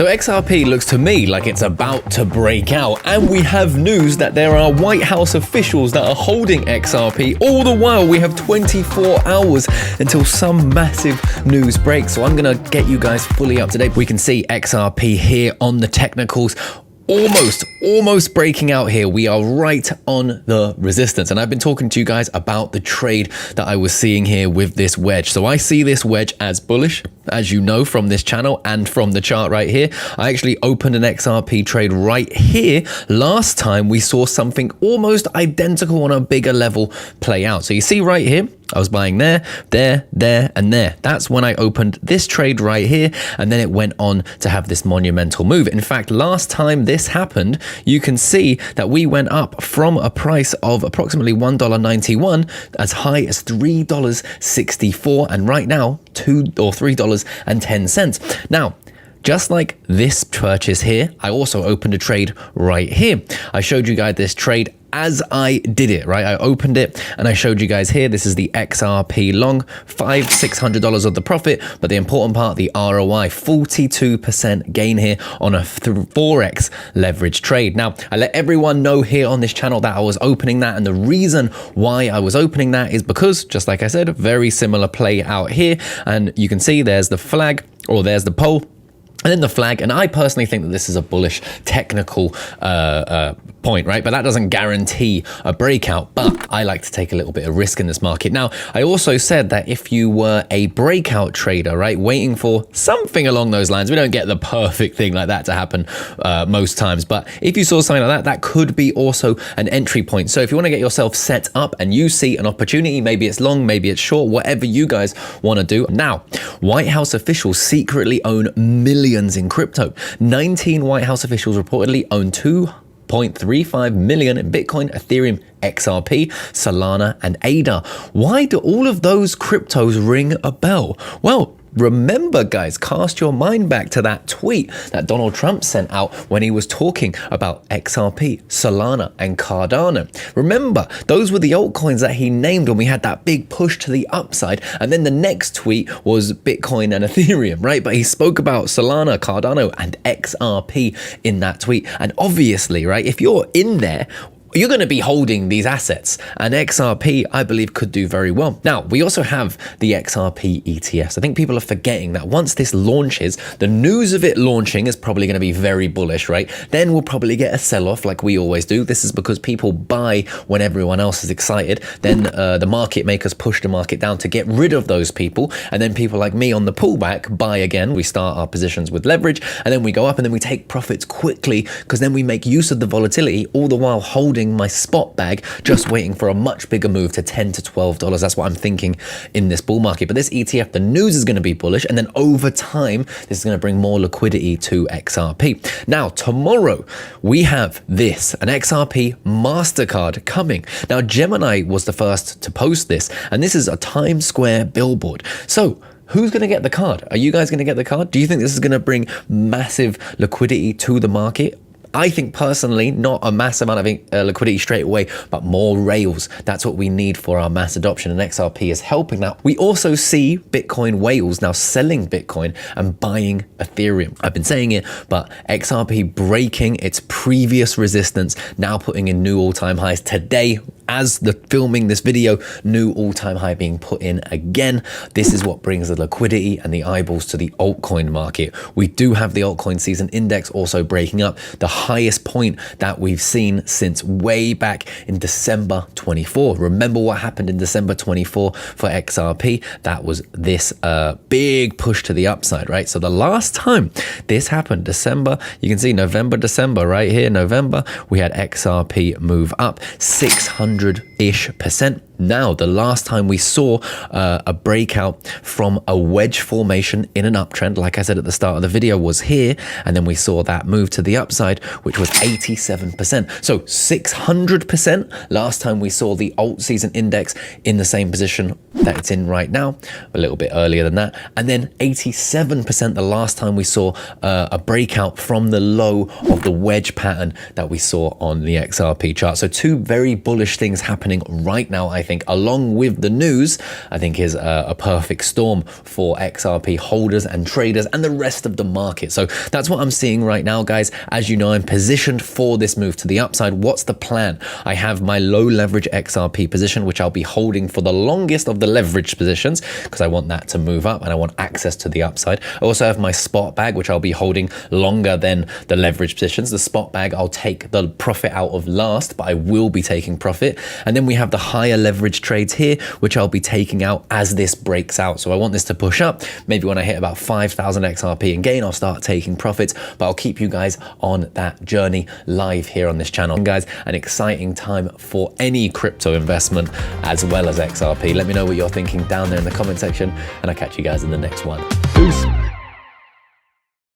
So XRP looks to me like it's about to break out, and we have news that there are White House officials that are holding XRP. All the while, we have 24 hours until some massive news breaks. So I'm gonna get you guys fully up to date. We can see XRP here on the technicals. Almost breaking out here. We are right on the resistance. And I've been talking to you guys about the trade that I was seeing here with this wedge. So I see this wedge as bullish, as you know, from this channel and from the chart right here. I actually opened an XRP trade right here. Last time we saw something almost identical on a bigger level play out. So you see right here, I was buying there, and there. That's when I opened this trade right here, and then it went on to have this monumental move. In fact, last time this happened, you can see that we went up from a price of approximately $1.91 as high as $3.64, and right now, $3.10. Now, just like this purchase here, I also opened a trade right here. I showed you guys this trade as I did it, right? I opened it and I showed you guys here. This is the XRP long, $600 of the profit, but the important part, the ROI, 42% gain here on a 4x leverage trade. Now, I let everyone know here on this channel that I was opening that, and the reason why I was opening that is because, just like I said, very similar play out here, and you can see there's the flag, or there's the pole, and then the flag. And I personally think that this is a bullish technical point, right? But that doesn't guarantee a breakout, but I like to take a little bit of risk in this market. Now, I also said that if you were a breakout trader, right, waiting for something along those lines, we don't get the perfect thing like that to happen most times, but if you saw something like that, that could be also an entry point. So if you want to get yourself set up and you see an opportunity, maybe it's long, maybe it's short, whatever you guys want to do. Now, White House officials secretly own millions in crypto. 19 White House officials reportedly own 2.35 million in Bitcoin, Ethereum, XRP, Solana, and ADA. Why do all of those cryptos ring a bell? Well, remember, guys, cast your mind back to that tweet that Donald Trump sent out when he was talking about XRP, Solana, and Cardano. Remember, those were the altcoins that he named when we had that big push to the upside. And then the next tweet was Bitcoin and Ethereum, right? But he spoke about Solana, Cardano, and XRP in that tweet. And obviously, right, if you're in there, you're going to be holding these assets, and XRP, I believe, could do very well. Now, we also have the XRP ETFs. I think people are forgetting that once this launches, the news of it launching is probably going to be very bullish, right? Then we'll probably get a sell-off like we always do. This is because people buy when everyone else is excited. Then the market makers push the market down to get rid of those people. And then people like me on the pullback buy again. We start our positions with leverage, and then we go up, and then we take profits quickly because then we make use of the volatility, all the while holding my spot bag, just waiting for a much bigger move to $10 to $12. That's what I'm thinking in this bull market. But this ETF, the news is going to be bullish, and then over time, this is going to bring more liquidity to XRP. Now, tomorrow, we have this, an XRP MasterCard coming. Now, Gemini was the first to post this, and this is a Times Square billboard. So, who's going to get the card? Are you guys going to get the card? Do you think this is going to bring massive liquidity to the market? I think personally, not a mass amount of liquidity straight away, but more rails. That's what we need for our mass adoption, and XRP is helping that. We also see Bitcoin whales now selling Bitcoin and buying Ethereum. I've been saying it, but XRP breaking its previous resistance, now putting in new all-time highs today. As the filming this video, new all-time high being put in again. This is what brings the liquidity and the eyeballs to the altcoin market. We do have the altcoin season index also breaking up, the highest point that we've seen since way back in December 24. Remember what happened in December 24 for XRP? That was this big push to the upside, right? So the last time this happened, December, you can see November, December, right here, November, we had XRP move up 600-ish%. Now, the last time we saw a breakout from a wedge formation in an uptrend, like I said at the start of the video, was here. And then we saw that move to the upside, which was 87%. So 600% last time we saw the alt season index in the same position that it's in right now, a little bit earlier than that. And then 87% the last time we saw a breakout from the low of the wedge pattern that we saw on the XRP chart. So two very bullish things happening right now, I think, along with the news, I think is a perfect storm for XRP holders and traders and the rest of the market. So that's what I'm seeing right now, guys. As you know, I'm positioned for this move to the upside. What's the plan? I have my low leverage XRP position, which I'll be holding for the longest of the leveraged positions because I want that to move up and I want access to the upside. I also have my spot bag, which I'll be holding longer than the leveraged positions. The spot bag, I'll take the profit out of last, but I will be taking profit. And then we have the higher leverage trades here, which I'll be taking out as this breaks out. So I want this to push up. Maybe when I hit about 5,000 XRP and gain, I'll start taking profits, but I'll keep you guys on that journey live here on this channel. And guys, an exciting time for any crypto investment as well as XRP. Let me know what you're thinking down there in the comment section, and I'll catch you guys in the next one. Peace.